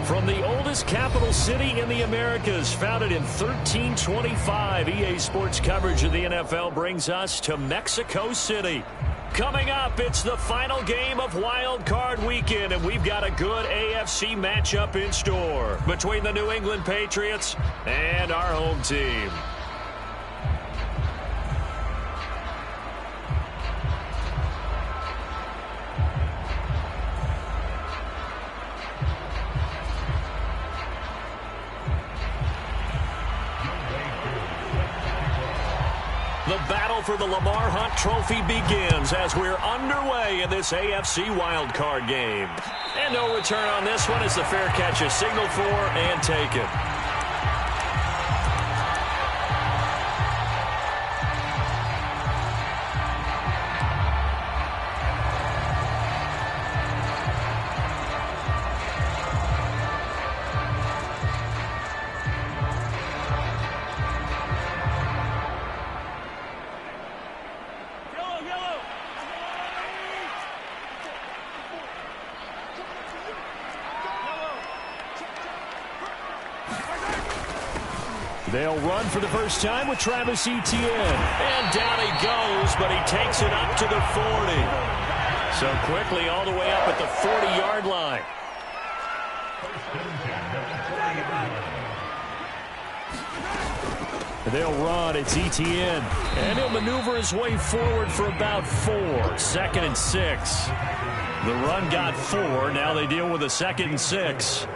From the oldest capital city in the Americas, founded in 1325, EA Sports coverage of the NFL brings us to Mexico City. Coming up, it's the final game of Wild Card Weekend, and we've got a good AFC matchup in store between the New England Patriots and our home team. The battle for the Lamar Hunt Trophy begins as we're underway in this AFC wildcard game. And no return on this one as the fair catch is signaled for and taken. They'll run for the first time with Travis Etienne. And down he goes, but he takes it up to the 40. So quickly all the way up at the 40-yard line. They'll run. It's Etienne. And he'll maneuver his way forward for about 4. 2nd and 6. The run got 4. Now they deal with a 2nd and 6.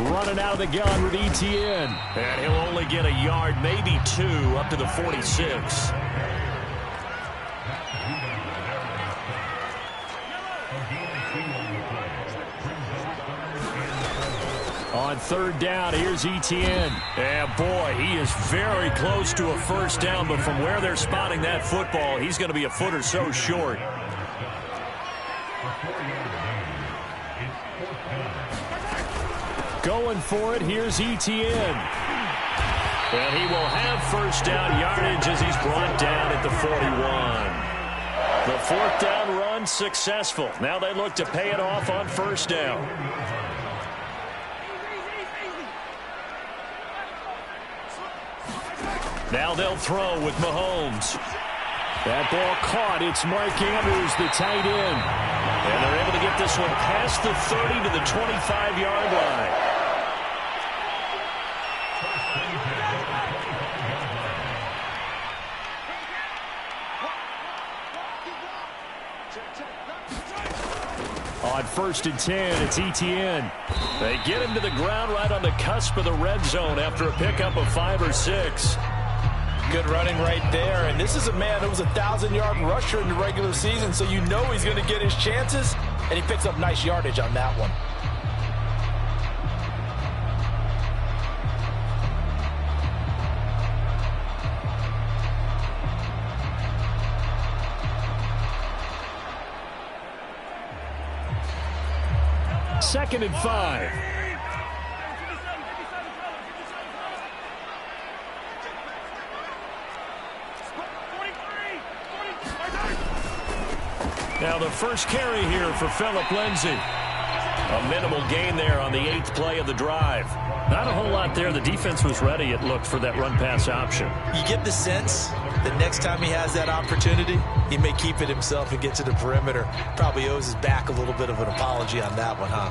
Running out of the gun with Etienne. And he'll only get a yard, maybe 2, up to the 46. On 3rd down, here's Etienne. And boy, he is very close to a first down, but from where they're spotting that football, he's going to be a foot or so short. Going for it, here's Etienne. And he will have first down yardage as he's brought down at the 41. The 4th down run successful. Now they look to pay it off on first down. Now they'll throw with Mahomes. That ball caught. It's Mark Andrews, the tight end. And they're able to get this one past the 30 to the 25-yard line. On 1st and 10, it's Etienne. They get him to the ground right on the cusp of the red zone after a pickup of 5 or 6. Good running right there. And this is a man who was a 1,000-yard rusher in the regular season, so you know he's going to get his chances, and he picks up nice yardage on that one. Second and 5. Now the first carry here for Phillip Lindsay. A minimal gain there on the 8th play of the drive. Not a whole lot there. The defense was ready, it looked, for that run-pass option. You get the sense that next time he has that opportunity, he may keep it himself and get to the perimeter. Probably owes his back a little bit of an apology on that one, huh?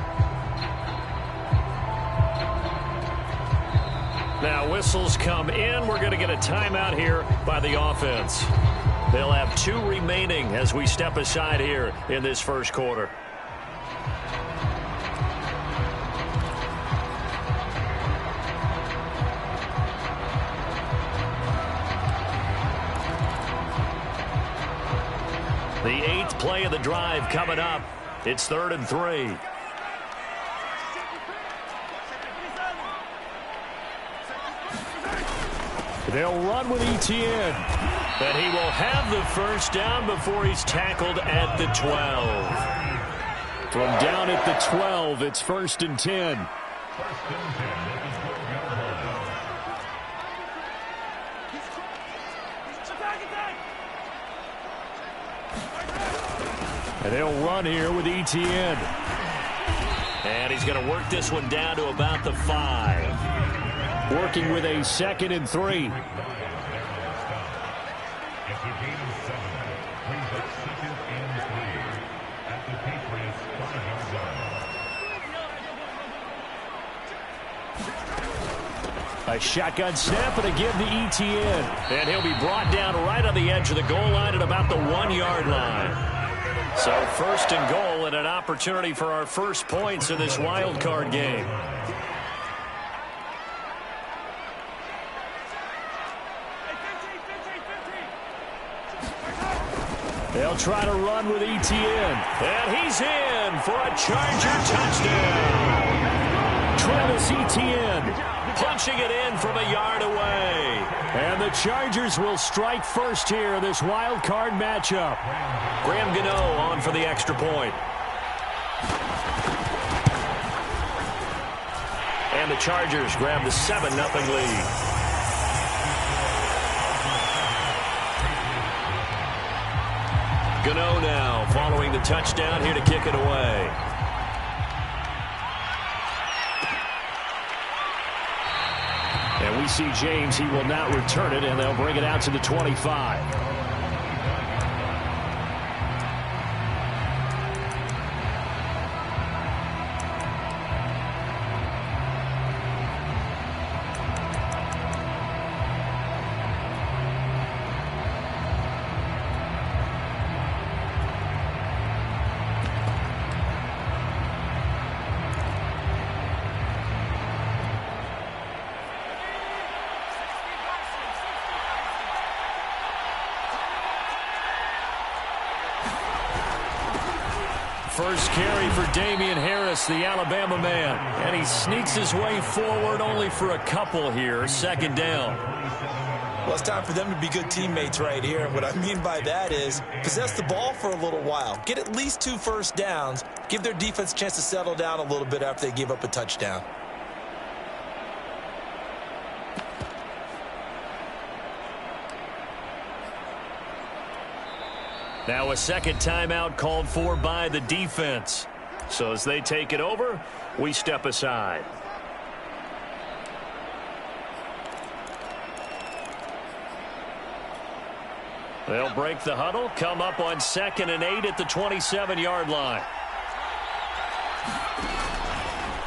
Now whistles come in. We're going to get a timeout here by the offense. They'll have 2 remaining as we step aside here in this first quarter. The 8th play of the drive coming up. It's 3rd and 3. They'll run with Etienne. But he will have the first down before he's tackled at the 12. From down at the 12, it's 1st and 10. And they'll run here with ETN. And he's going to work this one down to about the 5. Working with a 2nd and 3. A shotgun snap and a give to ETN. And he'll be brought down right on the edge of the goal line at about the 1-yard line. So 1st and goal and an opportunity for our first points in this wild card game. They'll try to run with ETN. And he's in for a Charger touchdown. Travis Etienne punching it in from a yard away. And the Chargers will strike first here in this wild card matchup. Graham Gano on for the extra point. And the Chargers grab the 7-0 lead. Gano now following the touchdown here to kick it away. And we see James. He will not return it, and they'll bring it out to the 25. First carry for Damian Harris, the Alabama man. And he sneaks his way forward only for a couple here. 2nd down. Well, it's time for them to be good teammates right here. And what I mean by that is possess the ball for a little while. Get at least 2 first downs. Give their defense a chance to settle down a little bit after they give up a touchdown. Now a 2nd timeout called for by the defense. So as they take it over, we step aside. They'll break the huddle, come up on 2nd and 8 at the 27-yard line.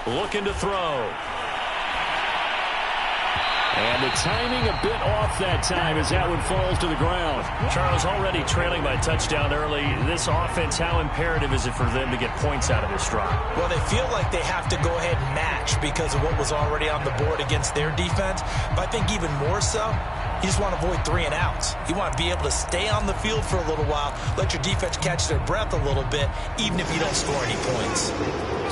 Looking to throw. And the timing a bit off that time as that one falls to the ground. Charles, already trailing by touchdown early. This offense, how imperative is it for them to get points out of this drive? Well, they feel like they have to go ahead and match because of what was already on the board against their defense. But I think even more so, you just want to avoid 3 and outs. You want to be able to stay on the field for a little while, let your defense catch their breath a little bit, even if you don't score any points.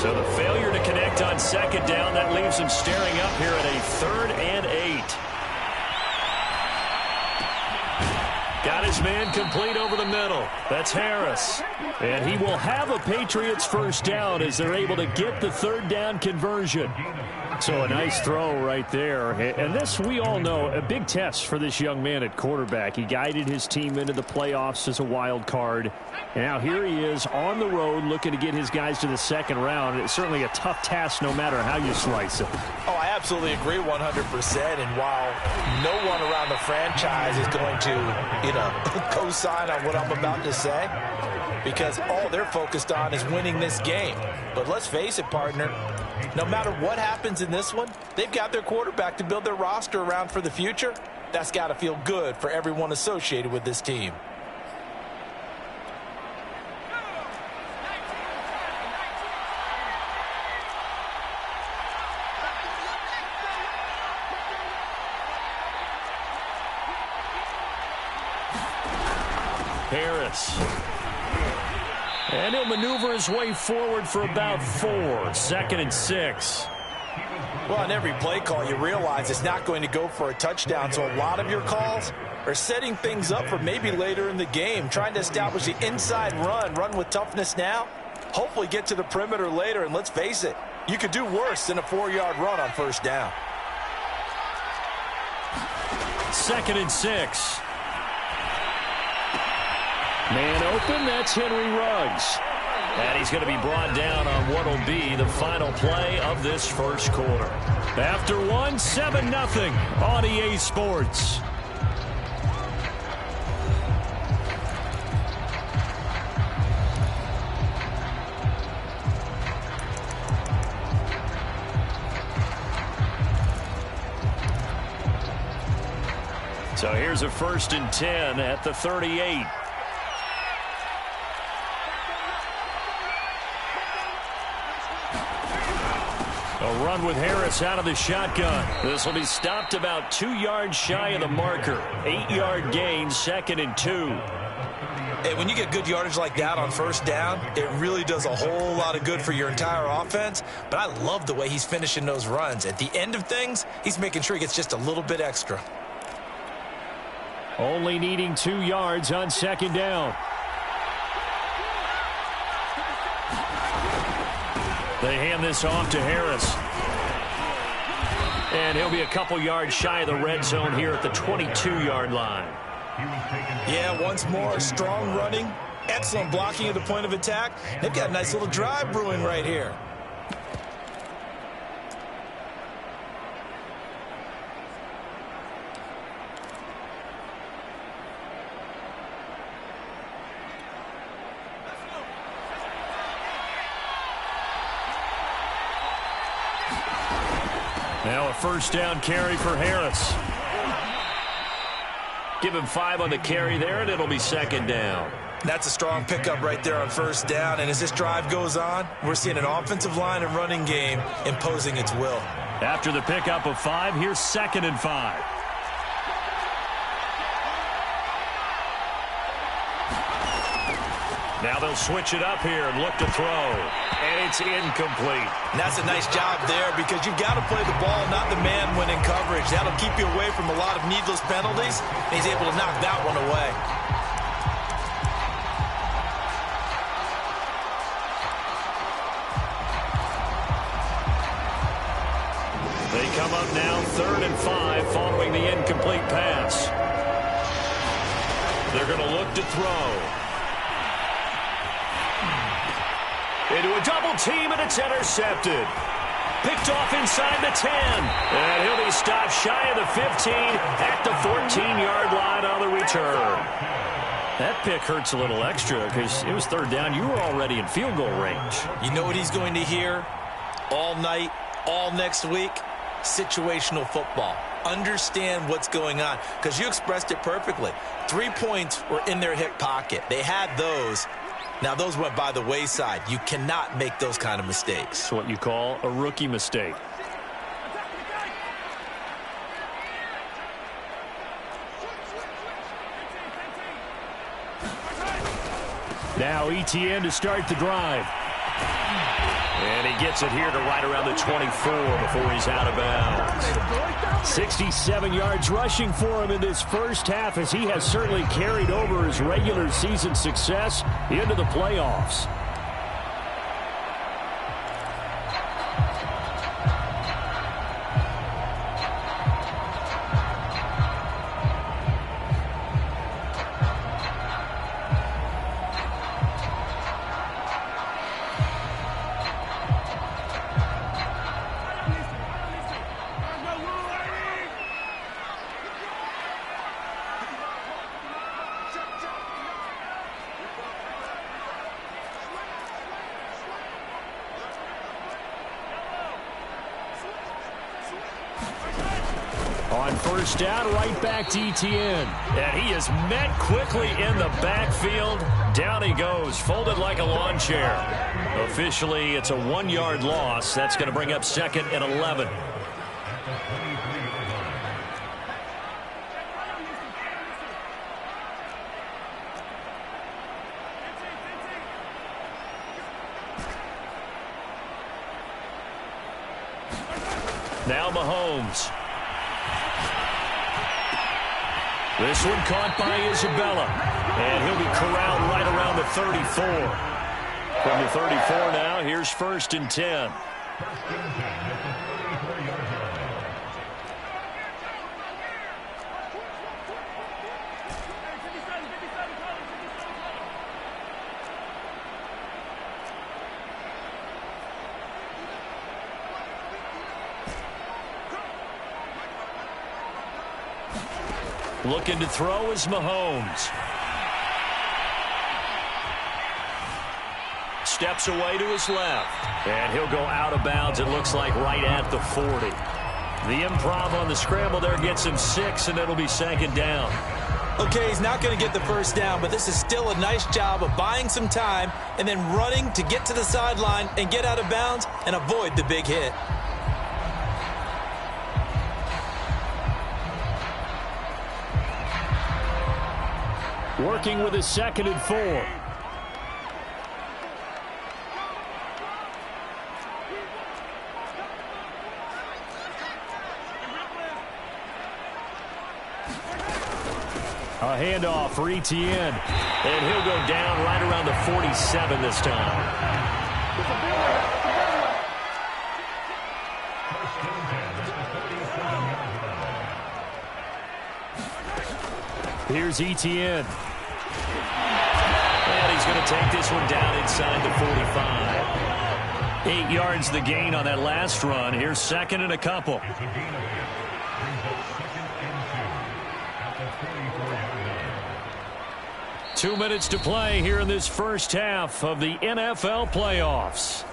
So the failure to connect on 2nd down, that leaves them staring up here at a 3rd and 8. Got his man complete over the middle. That's Harris. And he will have a Patriots first down as they're able to get the 3rd down conversion. So a nice throw right there. And this, we all know, a big test for this young man at quarterback. He guided his team into the playoffs as a wild card. And now here he is on the road looking to get his guys to the 2nd round. It's certainly a tough task no matter how you slice it. Oh, I absolutely agree 100%. And while no one around the franchise is going to, co-sign on what I'm about to say, because all they're focused on is winning this game. But let's face it, partner, no matter what happens in this one, they've got their quarterback to build their roster around for the future. That's got to feel good for everyone associated with this team. Harris. And he'll maneuver his way forward for about 4. 2nd and 6. Well, on every play call, you realize it's not going to go for a touchdown. So a lot of your calls are setting things up for maybe later in the game, trying to establish the inside run with toughness now, hopefully get to the perimeter later. And let's face it, you could do worse than a 4-yard run on 1st down. 2nd and 6. Man open, that's Henry Ruggs. And he's going to be brought down on what will be the final play of this first quarter. After one, 7-0 on EA Sports. So here's a 1st and 10 at the 38. A run with Harris out of the shotgun. This will be stopped about 2 yards shy of the marker. 8-yard gain, 2nd and 2. Hey, when you get good yardage like that on 1st down, it really does a whole lot of good for your entire offense. But I love the way he's finishing those runs. At the end of things, he's making sure he gets just a little bit extra. Only needing 2 yards on 2nd down. They hand this off to Harris. And he'll be a couple yards shy of the red zone here at the 22-yard line. Yeah, once more, strong running, excellent blocking at the point of attack. They've got a nice little drive brewing right here. Now a 1st down carry for Harris. Give him 5 on the carry there, and it'll be 2nd down. That's a strong pickup right there on 1st down. And as this drive goes on, we're seeing an offensive line and running game imposing its will. After the pickup of 5, here's 2nd and 5. Now they'll switch it up here and look to throw. And it's incomplete. And that's a nice job there because you've got to play the ball, not the man when in coverage. That'll keep you away from a lot of needless penalties. And he's able to knock that one away. They come up now 3rd and 5 following the incomplete pass. They're going to look to throw. Into a double team, and it's intercepted. Picked off inside the 10. And he'll be stopped shy of the 15 at the 14-yard line on the return. That pick hurts a little extra because it was 3rd down. You were already in field goal range. You know what he's going to hear all night, all next week? Situational football. Understand what's going on because you expressed it perfectly. 3 points were in their hip pocket. They had those. Now, those went by the wayside. You cannot make those kind of mistakes. It's what you call a rookie mistake. Now Etienne to start the drive. And he gets it here to right around the 24 before he's out of bounds. 67 yards rushing for him in this first half as he has certainly carried over his regular season success into the playoffs. On 1st down, right back to Etienne. And he is met quickly in the backfield. Down he goes, folded like a lawn chair. Officially, it's a 1-yard loss. That's going to bring up 2nd and 11. Now Mahomes. This one caught by Isabella. And he'll be corralled right around the 34. From the 34 now, here's 1st and 10. Looking to throw is Mahomes. Steps away to his left. And he'll go out of bounds, it looks like, right at the 40. The improv on the scramble there gets him 6, and it'll be 2nd down. Okay, he's not going to get the first down, but this is still a nice job of buying some time and then running to get to the sideline and get out of bounds and avoid the big hit. Working with his 2nd and 4. A handoff for Etienne. And he'll go down right around the 47 this time. Here's Etienne. And he's going to take this one down inside the 45. 8 yards the gain on that last run. Here's 2nd and a couple. Two minutes to play here in this first half of the NFL playoffs.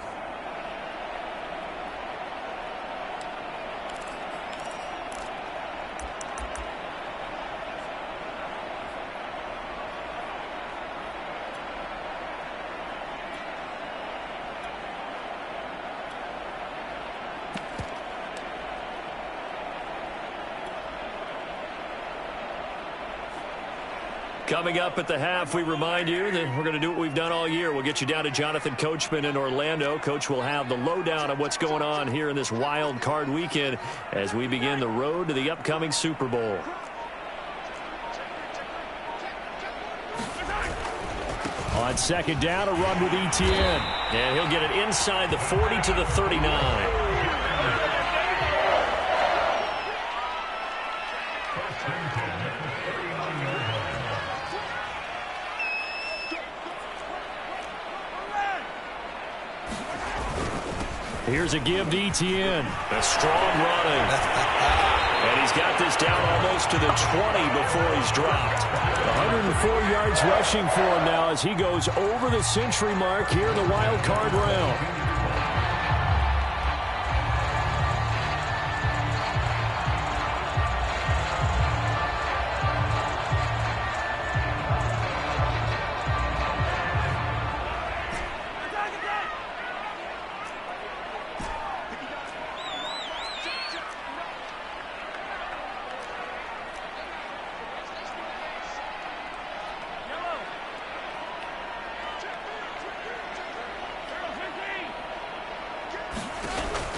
Coming up at the half, we remind you that we're going to do what we've done all year. We'll get you down to Jonathan Coachman in Orlando. Coach will have the lowdown of what's going on here in this wild card weekend as we begin the road to the upcoming Super Bowl. On 2nd down, a run with Etienne. And he'll get it inside the 40 to the 39. Here's a give to Etienne. A strong running. And he's got this down almost to the 20 before he's dropped. 104 yards rushing for him now as he goes over the century mark here in the wild card round.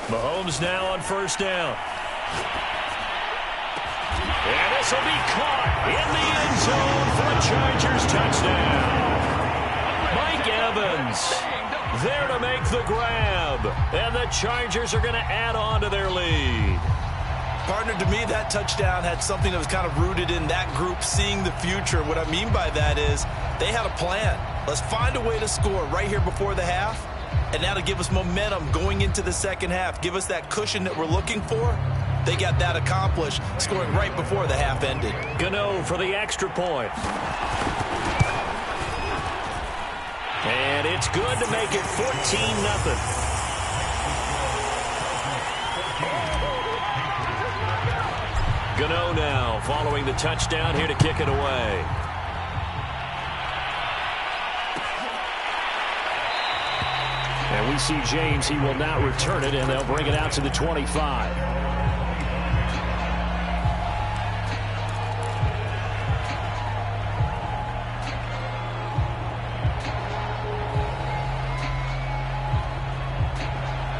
Mahomes now on 1st down. And this will be caught in the end zone for a Chargers touchdown. Mike Evans there to make the grab. And the Chargers are going to add on to their lead. Partner, to me, that touchdown had something that was kind of rooted in that group seeing the future. What I mean by that is they had a plan. Let's find a way to score right here before the half. And now to give us momentum going into the second half, give us that cushion that we're looking for. They got that accomplished, scoring right before the half ended. Gano for the extra point. And it's good to make it 14-0. Gano now following the touchdown here to kick it away. And we see James. He will not return it, and they'll bring it out to the 25.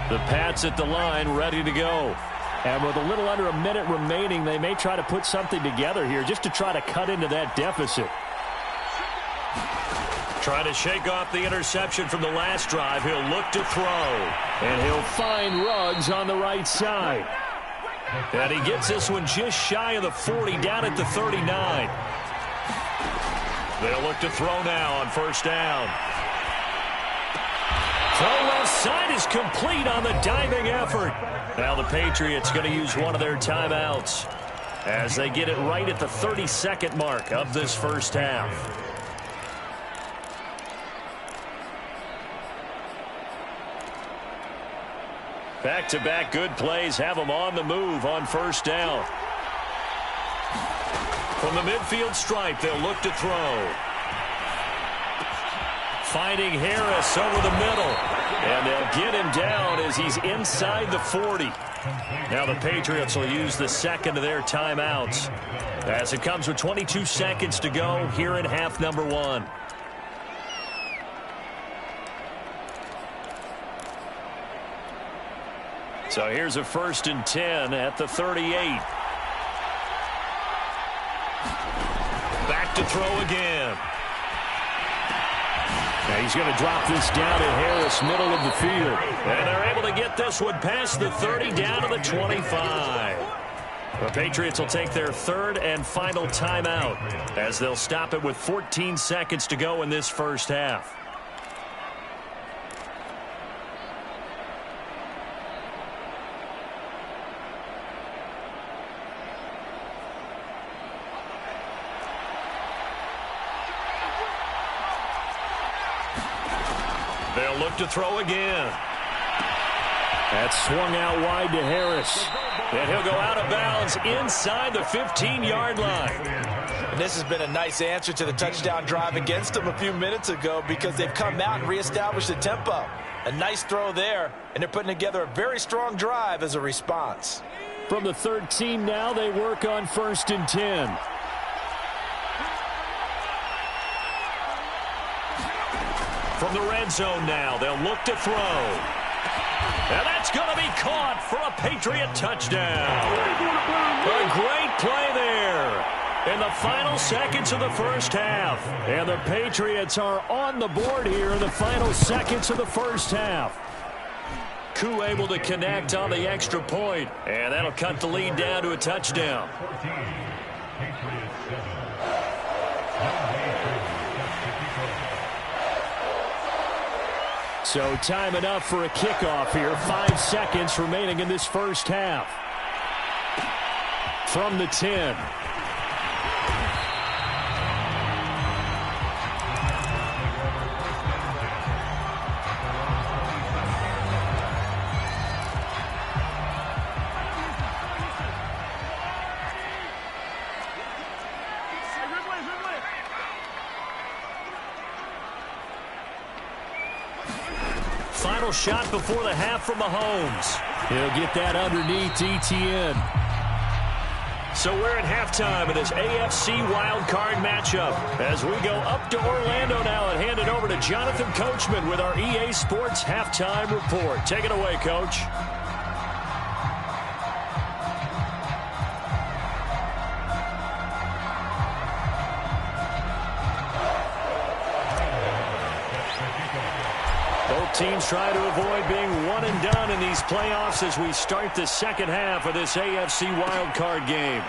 The Pats at the line, ready to go. And with a little under a minute remaining, they may try to put something together here just to try to cut into that deficit. Trying to shake off the interception from the last drive. He'll look to throw. And he'll find Ruggs on the right side. And he gets this one just shy of the 40, down at the 39. They'll look to throw now on 1st down. Throw left side is complete on the diving effort. Now the Patriots going to use one of their timeouts. as they get it right at the 30-second mark of this first half. Back-to-back good plays have them on the move on first down. From the midfield stripe, they'll look to throw. Finding Harris over the middle. And they'll get him down as he's inside the 40. Now the Patriots will use the second of their timeouts, as it comes with 22 seconds to go here in half number 1. So here's a 1st and 10 at the 38. Back to throw again. Now he's going to drop this down to Harris, middle of the field. And they're able to get this one past the 30 down to the 25. The Patriots will take their 3rd and final timeout, as they'll stop it with 14 seconds to go in this first half. They'll look to throw again. That's swung out wide to Harris. And he'll go out of bounds inside the 15-yard line. And this has been a nice answer to the touchdown drive against them a few minutes ago, because they've come out and reestablished the tempo. A nice throw there, and they're putting together a very strong drive as a response. From the 13 now, they work on 1st and 10. From the red zone now, they'll look to throw. And that's going to be caught for a Patriot touchdown. A great play there in the final seconds of the first half. And the Patriots are on the board here in the final seconds of the first half. Koo able to connect on the extra point, and that'll cut the lead down to a touchdown. So time enough for a kickoff here. 5 seconds remaining in this first half. From the 10. Final shot before the half from Mahomes. He'll get that underneath ETN. So we're at halftime of this AFC wildcard matchup, as we go up to Orlando now and hand it over to Jonathan Coachman with our EA Sports halftime report. Take it away, Coach. Teams try to avoid being one and done in these playoffs as we start the second half of this AFC wildcard game.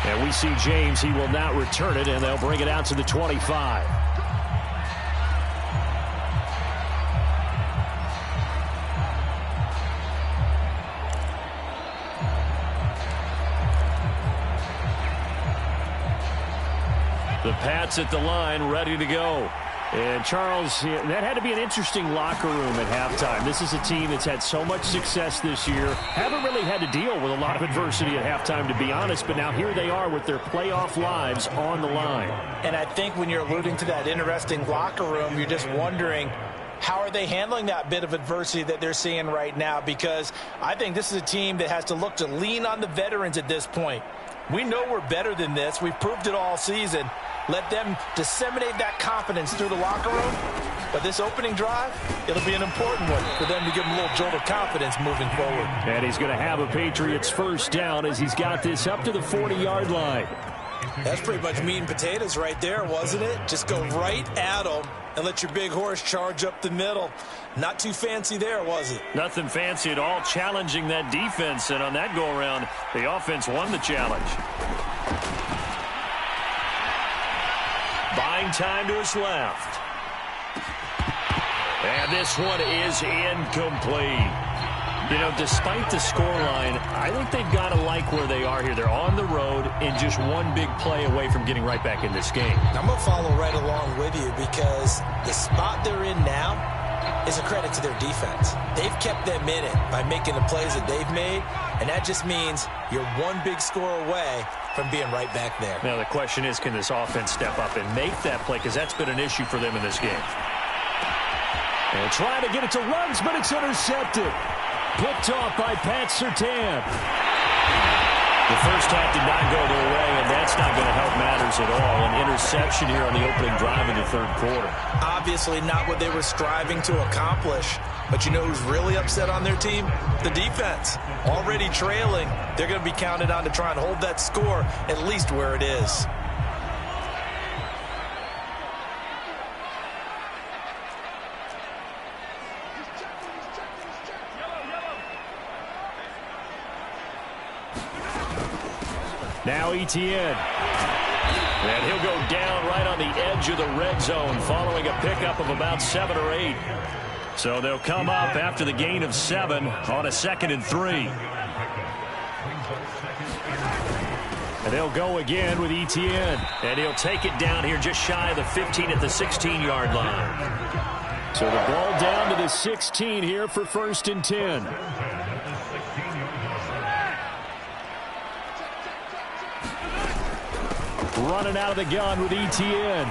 And we see James. He will not return it, and they'll bring it out to the 25. The Pats at the line, ready to go. And, Charles, that had to be an interesting locker room at halftime. This is a team that's had so much success this year. Haven't really had to deal with a lot of adversity at halftime, to be honest. But now here they are with their playoff lives on the line. And I think when you're alluding to that interesting locker room, you're just wondering, how are they handling that bit of adversity that they're seeing right now? Because I think this is a team that has to look to lean on the veterans at this point. We know we're better than this. We've proved it all season. Let them disseminate that confidence through the locker room. But this opening drive, it'll be an important one for them to give them a little jolt of confidence moving forward. And he's going to have a Patriots first down as he's got this up to the 40-yard line. That's pretty much meat and potatoes right there, wasn't it? Just go right at them and let your big horse charge up the middle. Not too fancy there, was it? Nothing fancy at all, challenging that defense. And on that go-around, the offense won the challenge. Buying time to his left. And this one is incomplete. You know, despite the scoreline, I think they've got to like where they are here. They're on the road and just one big play away from getting right back in this game. I'm going to follow right along with you because the spot they're in now is a credit to their defense. They've kept them in it by making the plays that they've made, and that just means you're one big score away from being right back there. Now, the question is, can this offense step up and make that play? Because that's been an issue for them in this game. And trying to get it to Ruggs, but it's intercepted. Picked off by Pat Surtain. The first half did not go their way, and that's not going to help matters at all. An interception here on the opening drive in the third quarter. Obviously not what they were striving to accomplish. But you know who's really upset on their team? The defense. Already trailing, they're going to be counted on to try and hold that score at least where it is. Now Etienne. And he'll go down right on the edge of the red zone following a pickup of about 7 or 8. So they'll come up after the gain of 7 on a 2nd and 3. And they'll go again with Etienne. And he'll take it down here just shy of the 15 at the 16-yard line. So the ball down to the 16 here for 1st and 10. Running out of the gun with Etienne.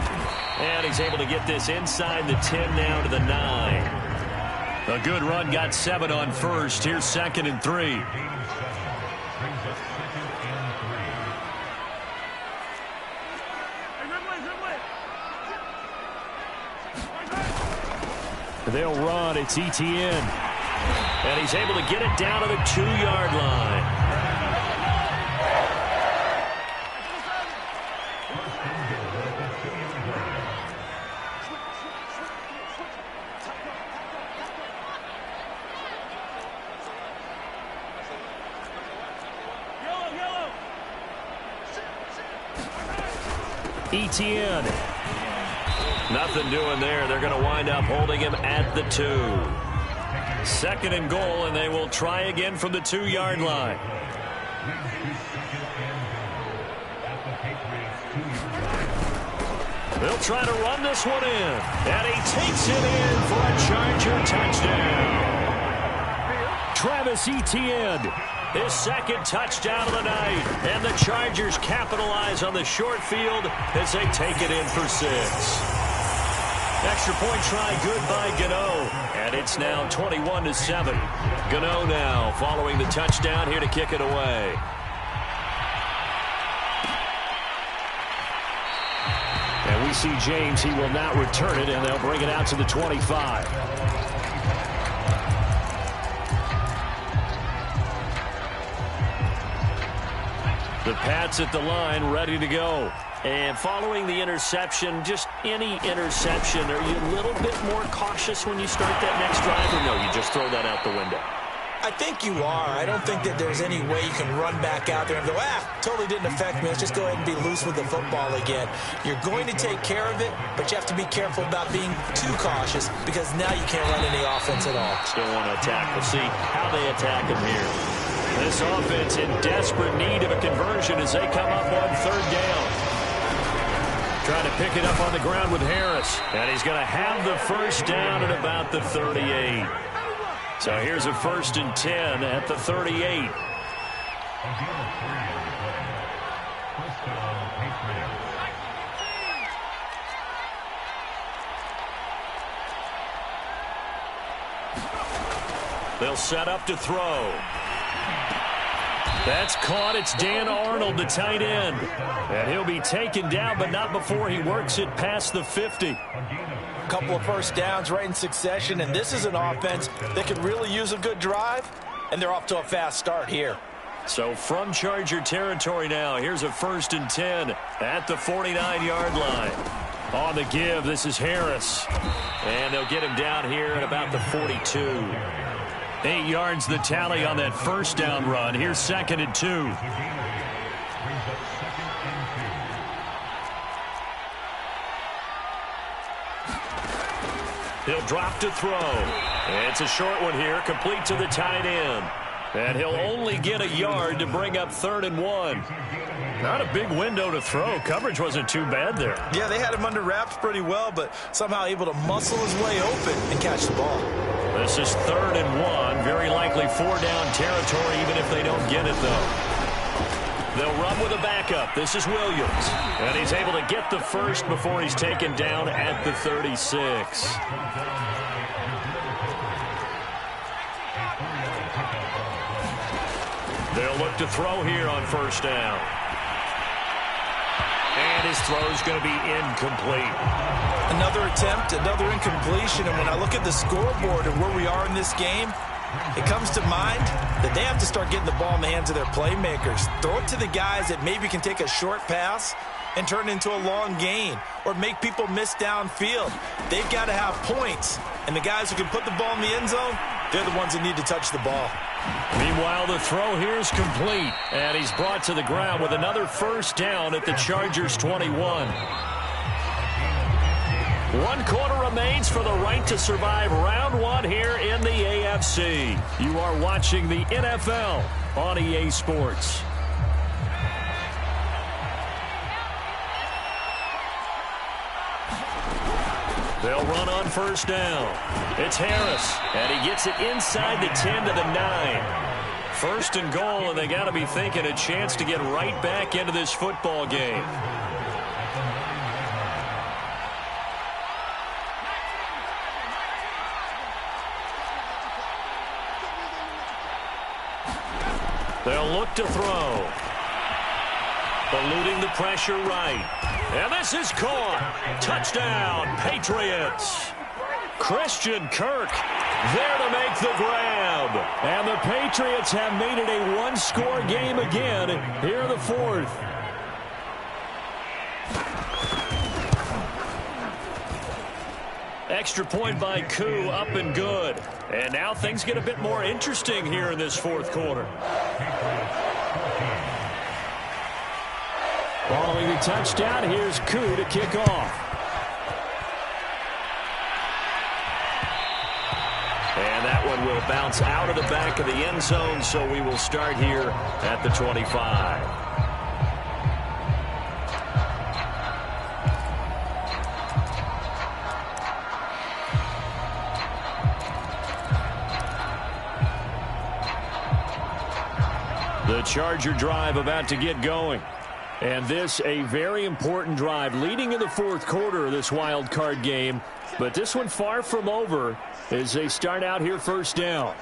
And he's able to get this inside the 10 now to the 9. A good run, got 7 on 1st. Here's 2nd and 3. They'll run. It's Etienne. And he's able to get it down to the 2-yard line. Etienne. Nothing doing there. They're going to wind up holding him at the 2. 2nd and goal, and they will try again from the 2-yard line. They'll try to run this one in. And he takes it in for a Charger touchdown. Travis Etienne. His 2nd touchdown of the night. And the Chargers capitalize on the short field as they take it in for 6. Extra point try good by Gano. And it's now 21-7. Gano now following the touchdown here to kick it away. And we see James. He will not return it, and they'll bring it out to the 25. The Pats at the line, ready to go. And following the interception, just any interception, are you a little bit more cautious when you start that next drive, or no, you just throw that out the window? I think you are. I don't think that there's any way you can run back out there and go, totally didn't affect me. Let's just go ahead and be loose with the football again. You're going to take care of it, but you have to be careful about being too cautious because now you can't run any offense at all. Still want to attack. We'll see how they attack him here. This offense in desperate need of a conversion as they come up on 3rd down. Trying to pick it up on the ground with Harris. And he's going to have the 1st down at about the 38. So here's a 1st and 10 at the 38. They'll set up to throw. That's caught. It's Dan Arnold, the tight end. And he'll be taken down, but not before he works it past the 50. A couple of 1st downs right in succession, and this is an offense that could really use a good drive, and they're off to a fast start here. So from Charger territory now, here's a 1st and 10 at the 49-yard line. On the give, this is Harris. And they'll get him down here at about the 42. 8 yards the tally on that 1st down run. Here's 2nd and 2. He'll drop to throw. It's a short one here, complete to the tight end. And he'll only get a yard to bring up 3rd and 1. Not a big window to throw. Coverage wasn't too bad there. Yeah, they had him under wraps pretty well, but somehow able to muscle his way open and catch the ball. This is 3rd and 1. Very likely 4-down territory, even if they don't get it, though. They'll run with a backup. This is Williams. And he's able to get the first before he's taken down at the 36. They'll look to throw here on 1st down. And his throw's going to be incomplete. Another attempt, another incompletion. And when I look at the scoreboard and where we are in this game, it comes to mind that they have to start getting the ball in the hands of their playmakers. Throw it to the guys that maybe can take a short pass and turn it into a long gain or make people miss downfield. They've got to have points. And the guys who can put the ball in the end zone, they're the ones that need to touch the ball. Meanwhile, the throw here is complete. And he's brought to the ground with another 1st down at the Chargers' 21. 1 quarter remains for the right to survive round 1 here in the AFC. You are watching the NFL on EA Sports. They'll run on 1st down. It's Harris, and he gets it inside the 10 to the 9. 1st and goal, and they got to be thinking a chance to get right back into this football game. They'll look to throw. Eluding the pressure right. And this is caught. Touchdown, Patriots. Christian Kirk there to make the grab. And the Patriots have made it a 1-score game again here in the 4th. Extra point by Koo, up and good. And now things get a bit more interesting here in this 4th quarter. Following the touchdown, here's Koo to kick off. And that one will bounce out of the back of the end zone, so we will start here at the 25. The Charger drive about to get going. And this a very important drive leading in the 4th quarter of this wild card game. But this one far from over as they start out here 1st down.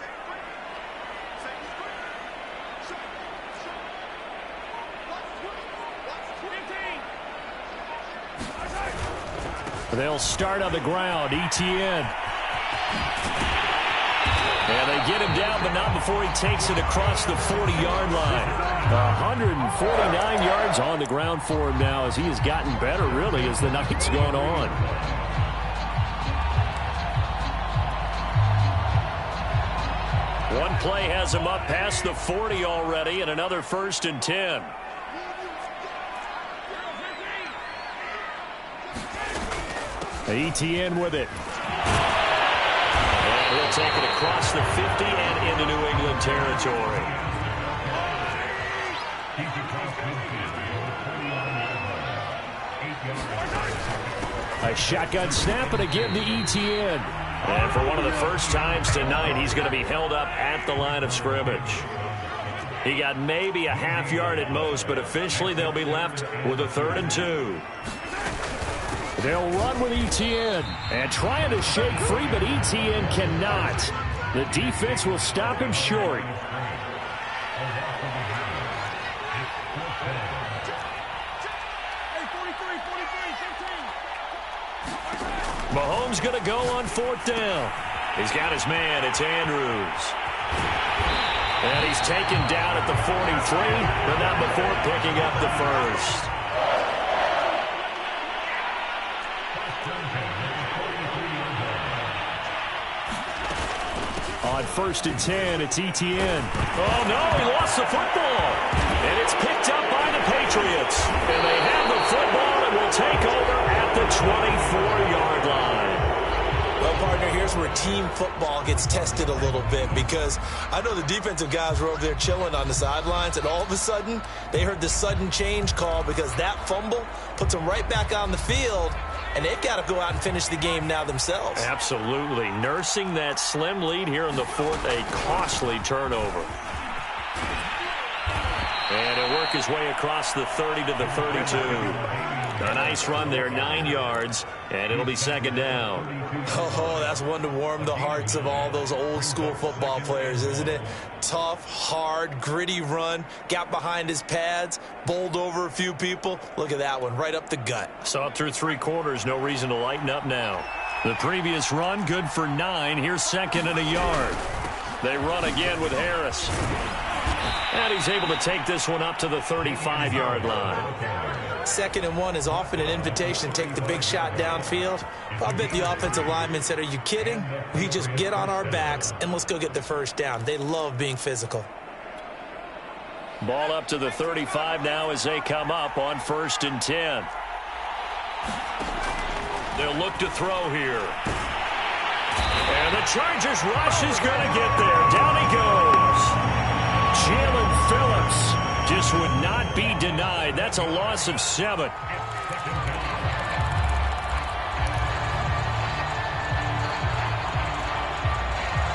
They'll start on the ground. Etienne. And they get him down, but not before he takes it across the 40-yard line. 149 yards on the ground for him now as he has gotten better, really, as the night's gone on. One play has him up past the 40 already, and another 1st and 10. Etienne with it. He'll take it across the 50 and into New England territory. A shotgun snap and again to Etienne. And for one of the first times tonight, he's going to be held up at the line of scrimmage. He got maybe a half yard at most, but officially they'll be left with a 3rd and 2. They'll run with Etienne and trying to shake free, but Etienne cannot. The defense will stop him short. Mahomes going to go on 4th down. He's got his man. It's Andrews. And he's taken down at the 43, but not before picking up the first. On 1st and 10, it's Etienne. Oh, no, he lost the football. And it's picked up by the Patriots. And they have the football and will take over at the 24-yard line. Well, partner, here's here's where team football gets tested a little bit, because I know the defensive guys were over there chilling on the sidelines, and all of a sudden they heard the sudden change call because that fumble puts them right back on the field, and they've got to go out and finish the game now themselves. Absolutely. Nursing that slim lead here in the fourth, a costly turnover. And he'll work his way across the 30 to the 32. A nice run there, 9 yards, and it'll be second down. Oh, that's one to warm the hearts of all those old school football players, isn't it? Tough, hard, gritty run, got behind his pads, bowled over a few people. Look at that one, right up the gut. Saw it through 3 quarters, no reason to lighten up now. The previous run, good for 9. Here's second and a yard. They run again with Harris. And he's able to take this one up to the 35-yard line. Second and 1 is often an invitation to take the big shot downfield. I bet the offensive lineman said, are you kidding? We just get on our backs and let's go get the first down. They love being physical. Ball up to the 35 now as they come up on 1st and 10. They'll look to throw here. And the Chargers rush is going to get there. Down he goes. Jalen Phillips just would not be denied. That's a loss of 7. A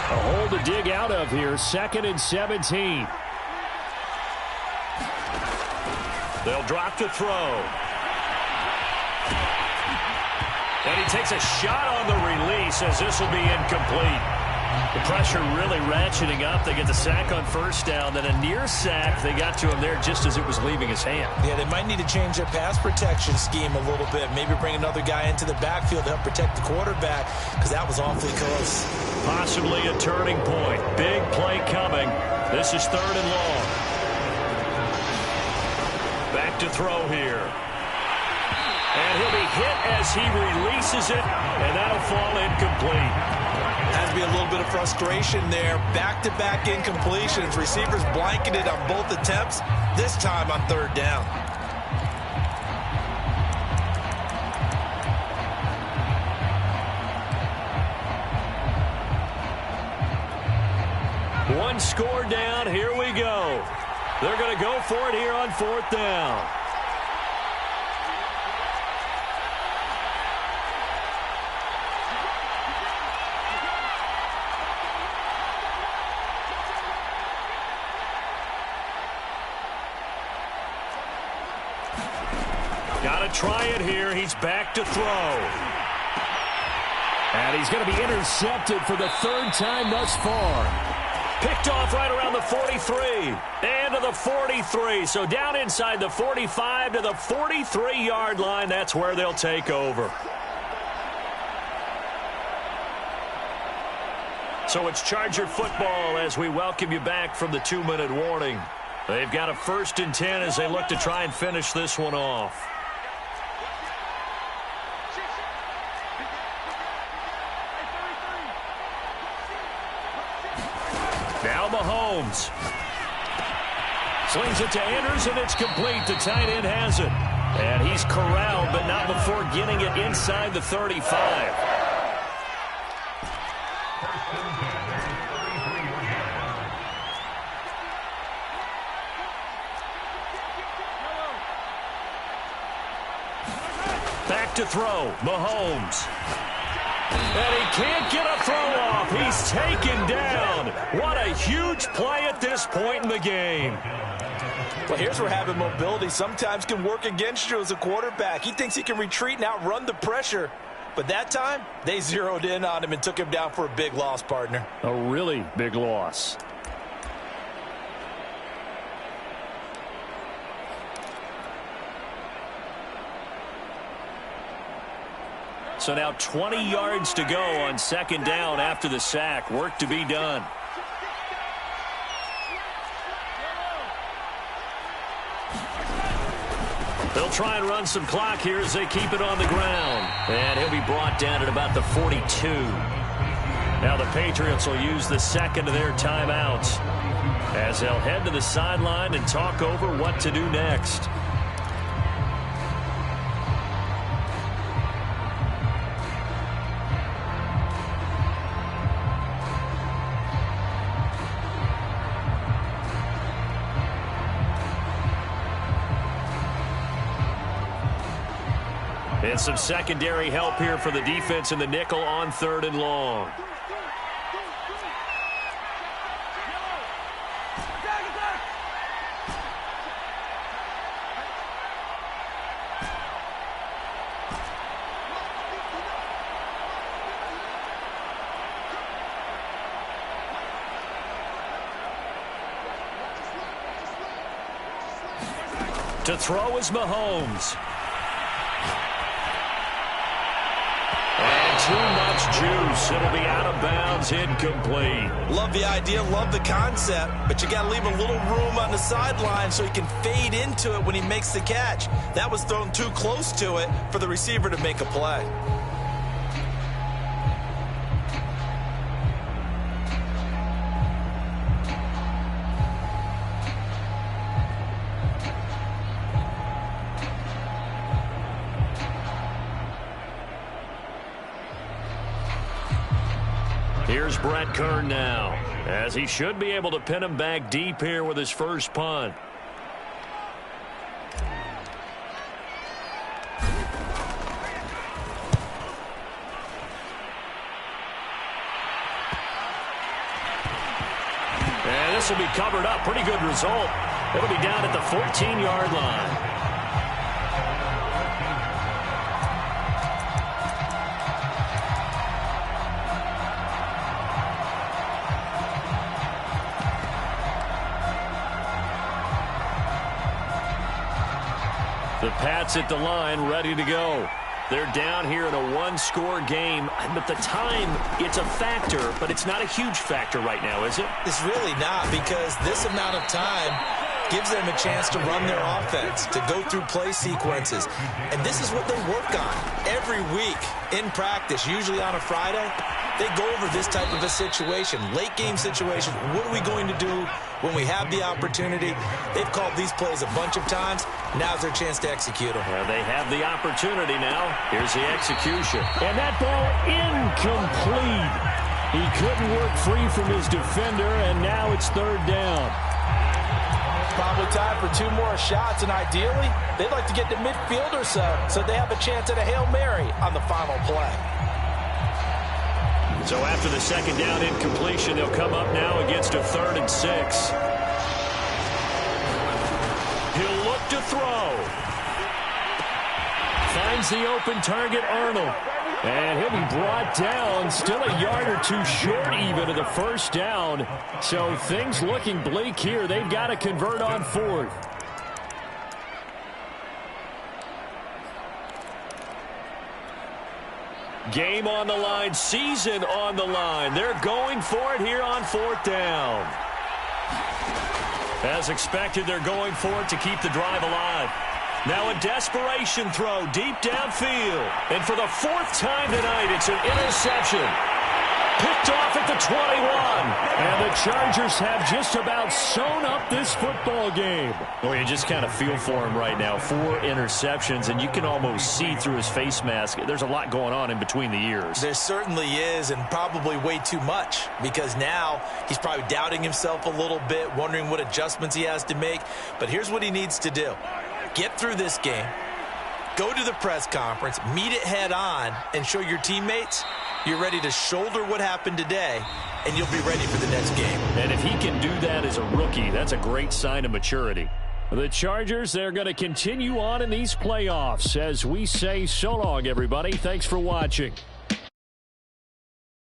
hole to dig out of here. 2nd and 17. They'll drop to throw. And he takes a shot on the release as this will be incomplete. The pressure really ratcheting up. They get the sack on 1st down, then a near sack. They got to him there just as it was leaving his hand. Yeah, they might need to change their pass protection scheme a little bit. Maybe bring another guy into the backfield to help protect the quarterback, because that was awfully close. Possibly a turning point. Big play coming. This is 3rd and long. Back to throw here. And he'll be hit as he releases it, and that'll fall incomplete. Has to be a little bit of frustration there. Back-to-back incompletions. Receivers blanketed on both attempts, this time on 3rd down. One score down. Here we go. They're going to go for it here on 4th down. Got to try it here. He's back to throw. And he's going to be intercepted for the 3rd time thus far. Picked off right around the 43. And to the 43. So down inside the 45 to the 43-yard line. That's where they'll take over. So it's Charger football as we welcome you back from the 2-minute warning. They've got a 1st and 10 as they look to try and finish this one off. Now Mahomes. Slings it to Andrews, and it's complete. The tight end has it. And he's corralled, but not before getting it inside the 35. Back to throw. Mahomes. And he can't get a throw off. He's taken down. What a huge play at this point in the game. Well, here's where having mobility sometimes can work against you as a quarterback. He thinks he can retreat and outrun the pressure. But that time, they zeroed in on him and took him down for a big loss, partner. A really big loss. So now 20 yards to go on 2nd down after the sack. Work to be done. They'll try and run some clock here as they keep it on the ground. And he'll be brought down at about the 42. Now the Patriots will use the 2nd of their timeouts as they'll head to the sideline and talk over what to do next. And some secondary help here for the defense in the nickel on 3rd and long. To throw is Mahomes. And too much juice. It'll be out of bounds, incomplete. Love the idea, love the concept, but you got to leave a little room on the sideline so he can fade into it when he makes the catch. That was thrown too close to it for the receiver to make a play. Here's Brett Kern now, as he should be able to pin him back deep here with his first punt. And this will be covered up. Pretty good result. It'll be down at the 14-yard line. The Pats at the line, ready to go. They're down here in a one-score game, but the time, it's a factor, but it's not a huge factor right now, is it? It's really not, because this amount of time gives them a chance to run their offense, to go through play sequences. And this is what they work on every week in practice, usually on a Friday. They go over this type of a situation, late-game situation. What are we going to do when we have the opportunity? They've called these plays a bunch of times. Now's their chance to execute them. Well, they have the opportunity now. Here's the execution. And that ball incomplete. He couldn't work free from his defender, and now it's 3rd down. Probably time for 2 more shots, and ideally, they'd like to get to midfield or so they have a chance at a Hail Mary on the final play. So after the 2nd down incompletion, they'll come up now against a 3rd and 6. He'll look to throw. Finds the open target, Arnold. And he'll be brought down, still a yard or 2 short even of the 1st down. So things looking bleak here. They've got to convert on 4th. Game on the line, season on the line. They're going for it here on 4th down. As expected, they're going for it to keep the drive alive. Now a desperation throw deep downfield. And for the 4th time tonight, it's an interception. Picked off at the 21. And the Chargers have just about sewn up this football game. Well, you just kind of feel for him right now. 4 interceptions, and you can almost see through his face mask. There's a lot going on in between the ears. There certainly is, and probably way too much, because now he's probably doubting himself a little bit, wondering what adjustments he has to make. But here's what he needs to do. Get through this game, go to the press conference, meet it head on, and show your teammates you're ready to shoulder what happened today, and you'll be ready for the next game. And if he can do that as a rookie, that's a great sign of maturity. The Chargers, they're going to continue on in these playoffs as we say so long, everybody. Thanks for watching.